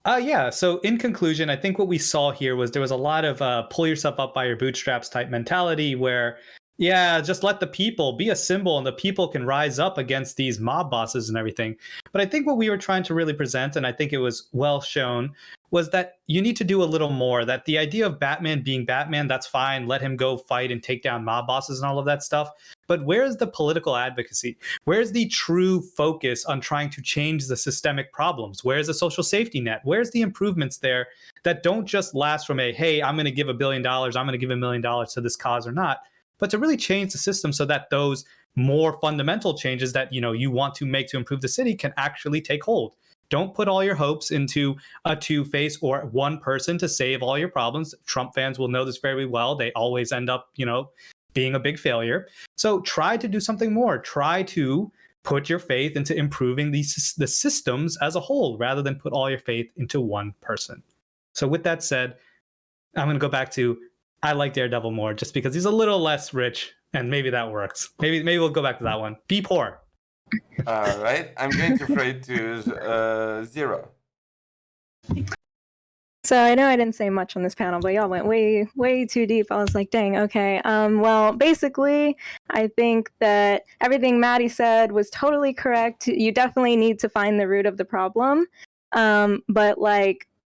Speaker 7: Yeah. So in conclusion, I think what we saw here was there was a lot of pull yourself up by your bootstraps type mentality where, just let the people be a symbol and the people can rise up against these mob bosses and everything. But I think what we were trying to really present, and I think it was well shown, was that you need to do a little more. That the idea of Batman being Batman, that's fine. Let him go fight and take down mob bosses and all of that stuff. But where's the political advocacy? Where's the true focus on trying to change the systemic problems? Where's the social safety net? Where's the improvements there that don't just last from hey, I'm going to give $1 billion, I'm going to give $1 million to this cause or not, but to really change the system so that those more fundamental changes that you want to make to improve the city can actually take hold. Don't put all your hopes into a Two-Face or one person to save all your problems. Trump fans will know this very well. They always end up, being a big failure. So try to do something more. Try to put your faith into improving the systems as a whole, rather than put all your faith into one person. So with that said, I'm going to go back to, I like Daredevil more just because he's a little less rich, and maybe that works. Maybe we'll go back to that one. Be poor.
Speaker 5: All right. I'm going to pray to Zero.
Speaker 4: So I know I didn't say much on this panel, but y'all went way, way too deep. I was like, dang, okay. Well, basically, I think that everything Maddie said was totally correct. You definitely need to find the root of the problem. But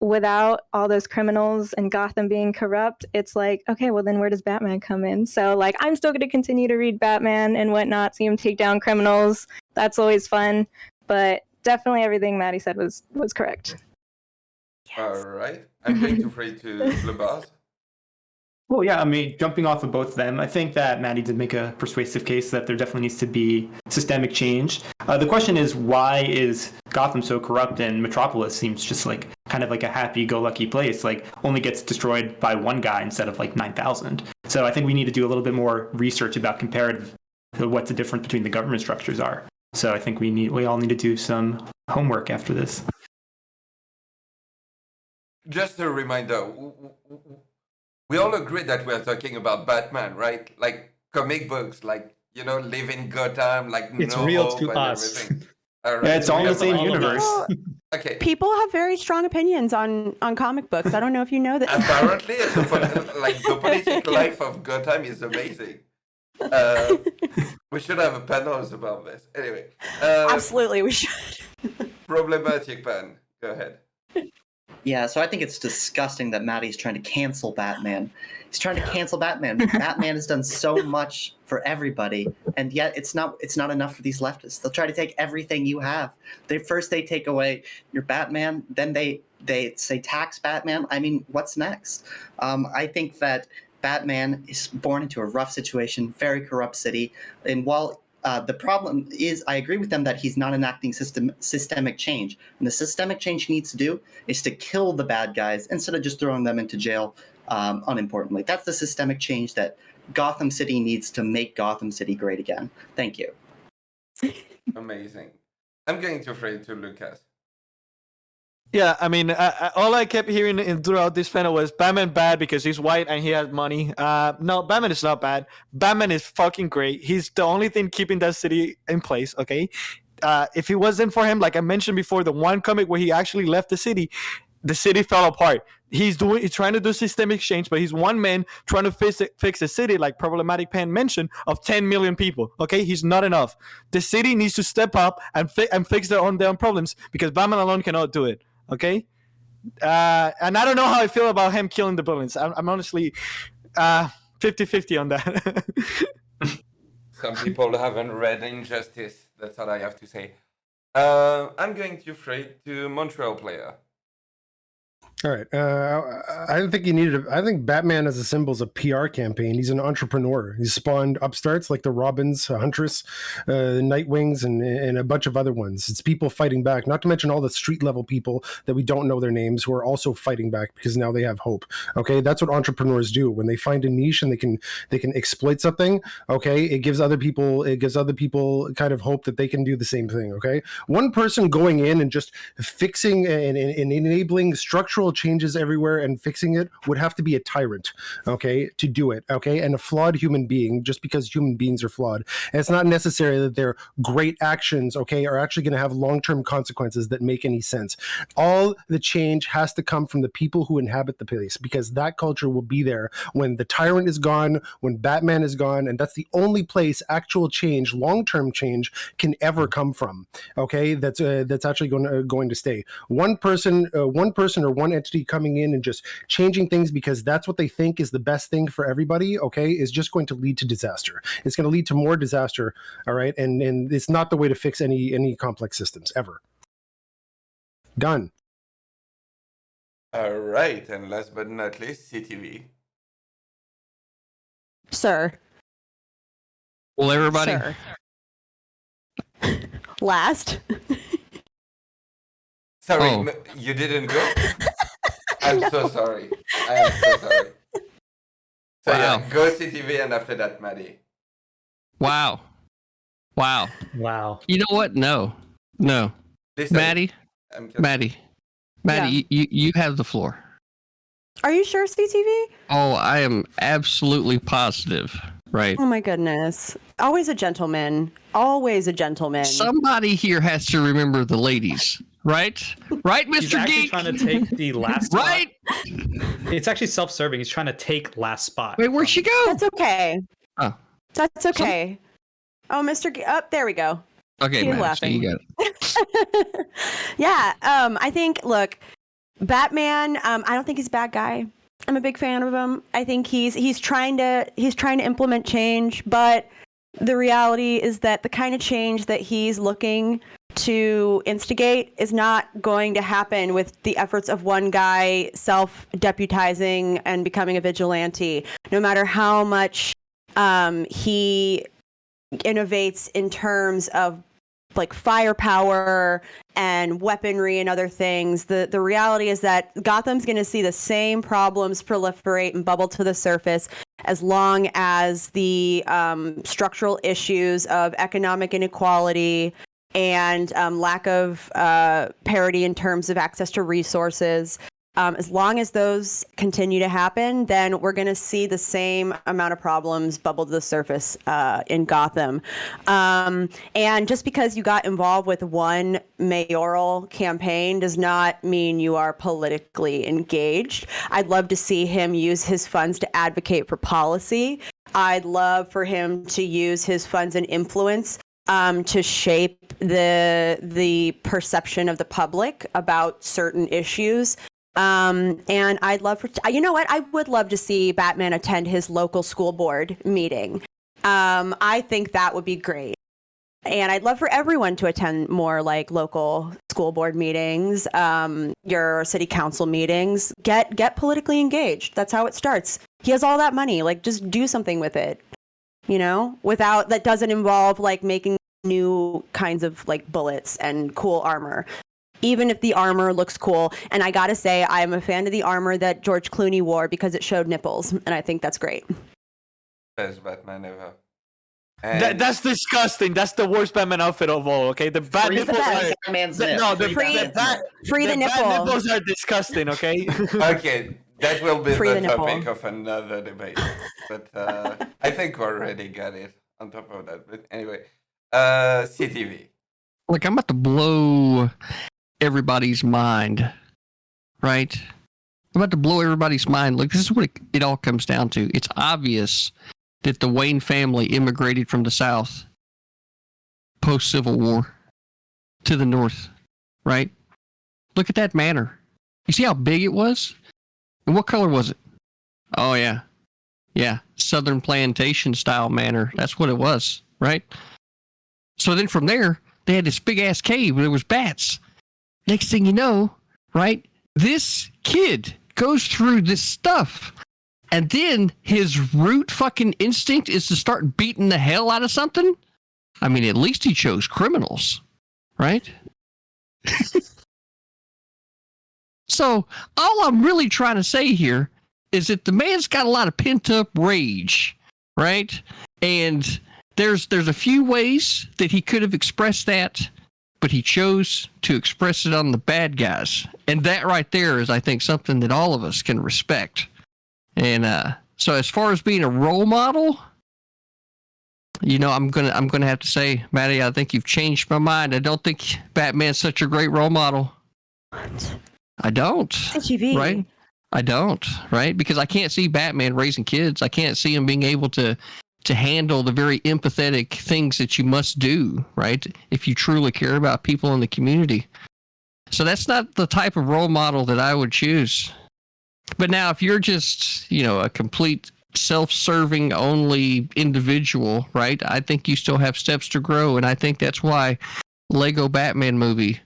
Speaker 4: without all those criminals and Gotham being corrupt, it's okay, well then where does Batman come in? So I'm still going to continue to read Batman and whatnot, see him take down criminals. That's always fun. But definitely everything Maddie said was correct.
Speaker 5: Yes. All right. I'm going to pray to Lebars.
Speaker 9: Well, yeah, I mean, jumping off of both of them, I think that Maddie did make a persuasive case that there definitely needs to be systemic change. The question is, why is Gotham so corrupt and Metropolis seems just kind of like a happy-go-lucky place, only gets destroyed by one guy instead of 9,000. So I think we need to do a little bit more research about comparative what the difference between the government structures are. So I think we all need to do some homework after this.
Speaker 5: Just a reminder, we all agree that we're talking about Batman, right? Comic books, live in Gotham,
Speaker 7: it's
Speaker 5: no
Speaker 7: real
Speaker 5: hope
Speaker 7: to
Speaker 5: and
Speaker 7: us.
Speaker 5: everything. All right.
Speaker 9: Yeah, it's all the same universe.
Speaker 5: Okay.
Speaker 1: People have very strong opinions on comic books. I don't know if you know that.
Speaker 5: Apparently, the political life of Gotham is amazing. We should have panels about this. Anyway.
Speaker 1: Absolutely, we should.
Speaker 5: Problematic pan. Go ahead.
Speaker 6: Yeah, so I think it's disgusting that Maddie's trying to cancel Batman. He's trying to cancel Batman. Batman has done so much for everybody, and yet it's not enough for these leftists. They'll try to take everything you have. They take away your Batman, then they say tax Batman. I mean, what's next? I think that Batman is born into a rough situation, very corrupt city, and while the problem is, I agree with them that he's not enacting systemic change. And the systemic change he needs to do is to kill the bad guys instead of just throwing them into jail unimportantly. That's the systemic change that Gotham City needs to make Gotham City great again. Thank you.
Speaker 5: Amazing. I'm going to throw it to Lucas.
Speaker 8: Yeah, I mean, all I kept hearing throughout this panel was Batman bad because he's white and he has money. No, Batman is not bad. Batman is fucking great. He's the only thing keeping that city in place, okay? If it wasn't for him, like I mentioned before, the one comic where he actually left the city fell apart. He's trying to do systemic change, but he's one man trying to fix a city, like Problematic Pan mentioned, of 10 million people. Okay, he's not enough. The city needs to step up and fix their own damn problems because Batman alone cannot do it. Okay, and I don't know how I feel about him killing the buildings. I'm honestly 50-50 on that.
Speaker 5: Some people haven't read Injustice. That's all I have to say. I'm going to throw it to Montreal player.
Speaker 3: All right. I think I think Batman as a symbol is a PR campaign. He's an entrepreneur. He's spawned upstarts like the Robins, Huntress, Nightwings, and a bunch of other ones. It's people fighting back, not to mention all the street level people that we don't know their names who are also fighting back because now they have hope. Okay, that's what entrepreneurs do. When they find a niche and they can exploit something, okay, it gives other people kind of hope that they can do the same thing. Okay, one person going in and just fixing and enabling structural changes everywhere and fixing it would have to be a tyrant, okay, to do it, okay, and a flawed human being, just because human beings are flawed. And it's not necessary that their great actions, okay, are actually going to have long-term consequences that make any sense. All the change has to come from the people who inhabit the place, because that culture will be there when the tyrant is gone, when Batman is gone, and that's the only place actual change, long-term change, can ever come from, okay, that's actually going to stay. One person or one entity coming in and just changing things because that's what they think is the best thing for everybody, okay, is just going to lead to disaster. It's going to lead to more disaster, all right, and it's not the way to fix any complex systems ever. Done.
Speaker 5: All right, and last but not least, CTV.
Speaker 1: Sir.
Speaker 2: Well, everybody.
Speaker 1: Sir. Last.
Speaker 5: Sorry,
Speaker 2: Oh.
Speaker 5: You didn't go? I'm so sorry. I am so sorry. So
Speaker 2: Wow.
Speaker 5: yeah, go CTV and after that, Maddie.
Speaker 2: Wow.
Speaker 7: Wow.
Speaker 2: You know what? No.
Speaker 5: Listen,
Speaker 2: Maddie,
Speaker 5: I'm kidding.
Speaker 2: Maddie, you have the floor.
Speaker 1: Are you sure, CTV?
Speaker 2: Oh, I am absolutely positive. Right.
Speaker 1: Oh my goodness. Always a gentleman. Always a gentleman.
Speaker 2: Somebody here has to remember the ladies. Right? Right, Mr.
Speaker 7: He's actually
Speaker 2: Geek?
Speaker 7: trying to take the last
Speaker 2: Right?
Speaker 7: spot. It's actually self-serving. He's trying to take last spot.
Speaker 2: Wait, where'd she go?
Speaker 1: That's okay.
Speaker 2: Oh.
Speaker 1: That's okay. Oh, Mr. There we go.
Speaker 2: Okay,
Speaker 1: He's
Speaker 2: Maddie, so
Speaker 1: laughing.
Speaker 2: you got it.
Speaker 1: Yeah, I think, look, Batman, I don't think he's a bad guy. I'm a big fan of him. I think he's trying to implement change, but the reality is that the kind of change that he's looking to instigate is not going to happen with the efforts of one guy self-deputizing and becoming a vigilante. No matter how much he innovates in terms of like firepower and weaponry and other things, the reality is that Gotham's going to see the same problems proliferate and bubble to the surface as long as the structural issues of economic inequality and lack of parity in terms of access to resources As long as those continue to happen, then we're going to see the same amount of problems bubble to the surface in Gotham. And just because you got involved with one mayoral campaign does not mean you are politically engaged. I'd love to see him use his funds to advocate for policy. I'd love for him to use his funds and influence to shape the perception of the public about certain issues. And I'd love for, you know what? I would love to see Batman attend his local school board meeting. I think that would be great. And I'd love for everyone to attend more like local school board meetings, your city council meetings. Get politically engaged. That's how it starts. He has all that money. Like, just do something with it, you know, without, that doesn't involve like making new kinds of like bullets and cool armor. Even if the armor looks cool. And I gotta say, I'm a fan of the armor that George Clooney wore because it showed nipples, and I think that's great.
Speaker 5: Best Batman ever.
Speaker 8: That's disgusting. That's the worst Batman outfit of all. Okay, the bat
Speaker 6: Free
Speaker 8: nipples
Speaker 6: the
Speaker 8: are
Speaker 6: man's nip.
Speaker 1: Free the
Speaker 8: bat
Speaker 1: nipple.
Speaker 8: nipples are disgusting. Okay.
Speaker 5: Okay, that will be
Speaker 1: Free
Speaker 5: the
Speaker 1: the
Speaker 5: topic
Speaker 1: nipple.
Speaker 5: of another debate. But I think we already got it on top of that. But anyway, CTV.
Speaker 2: Look, I'm about to blow everybody's mind, right? I'm about to blow everybody's mind. Look, this is what it all comes down to. It's obvious that the Wayne family immigrated from the South post-Civil War to the North, right? Look at that manor. You see how big it was? And what color was it? Oh, yeah. Yeah, Southern plantation style manor. That's what it was, right? So then from there, they had this big-ass cave where there was bats. Next thing you know, right, this kid goes through this stuff, and then his root fucking instinct is to start beating the hell out of something? I mean, at least he chose criminals, right? So all I'm really trying to say here is that the man's got a lot of pent-up rage, right? And there's a few ways that he could have expressed that, but he chose to express it on the bad guys. And that right there is, I think, something that all of us can respect. And so as far as being a role model, you know, I'm gonna have to say, Maddie, I think you've changed my mind. I don't think Batman's such a great role model.
Speaker 1: What?
Speaker 2: I don't.
Speaker 1: CGV.
Speaker 2: Right? I don't, right? Because I can't see Batman raising kids. I can't see him being able to handle the very empathetic things that you must do, right? If you truly care about people in the community. So that's not the type of role model that I would choose. But now if you're just, you know, a complete self-serving only individual, right? I think you still have steps to grow. And I think that's why Lego Batman movie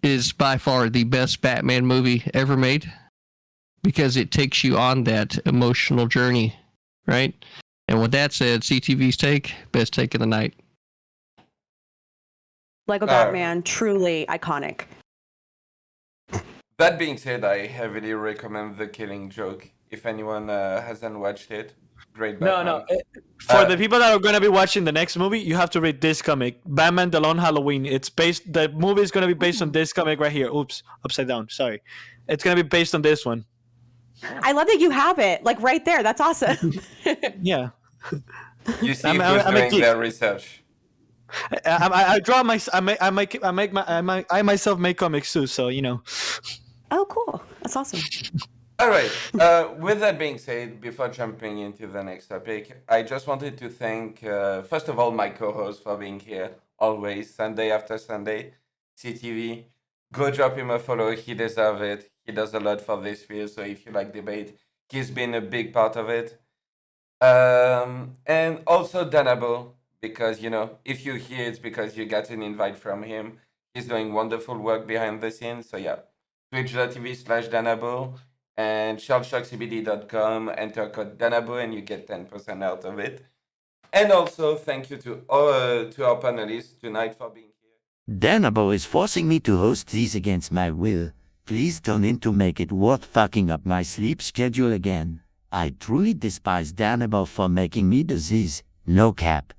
Speaker 2: is by far the best Batman movie ever made. Because it takes you on that emotional journey, right? And with that said, CTV's take, best take of the night.
Speaker 1: Lego Batman, truly iconic.
Speaker 5: That being said, I heavily recommend The Killing Joke. If anyone hasn't watched it, great Batman.
Speaker 8: No. For the people that are going to be watching the next movie, you have to read this comic, Batman: The Lone Halloween. The movie is going to be based on this comic right here. Oops, upside down. Sorry. It's going to be based on this one.
Speaker 1: I love that you have it, like right there. That's awesome.
Speaker 8: Yeah.
Speaker 5: You see who's doing their research.
Speaker 8: I draw my. I myself make comics too. So you know.
Speaker 1: Oh, cool. That's awesome.
Speaker 5: All right. With that being said, before jumping into the next topic, I just wanted to thank, first of all, my co-host for being here always, Sunday after Sunday, CTV. Go drop him a follow. He deserves it. He does a lot for this field. So if you like debate, he's been a big part of it. And also Danabo, because, you know, if you're here, it's because you got an invite from him. He's doing wonderful work behind the scenes. So yeah, twitch.tv/Danabo and shellshockcbd.com. Enter code Danabo and you get 10% out of it. And also thank you to our panelists tonight for being here.
Speaker 10: Danabo is forcing me to host these against my will. Please tune in to make it worth fucking up my sleep schedule again. I truly despise Danabo for making me disease. No cap.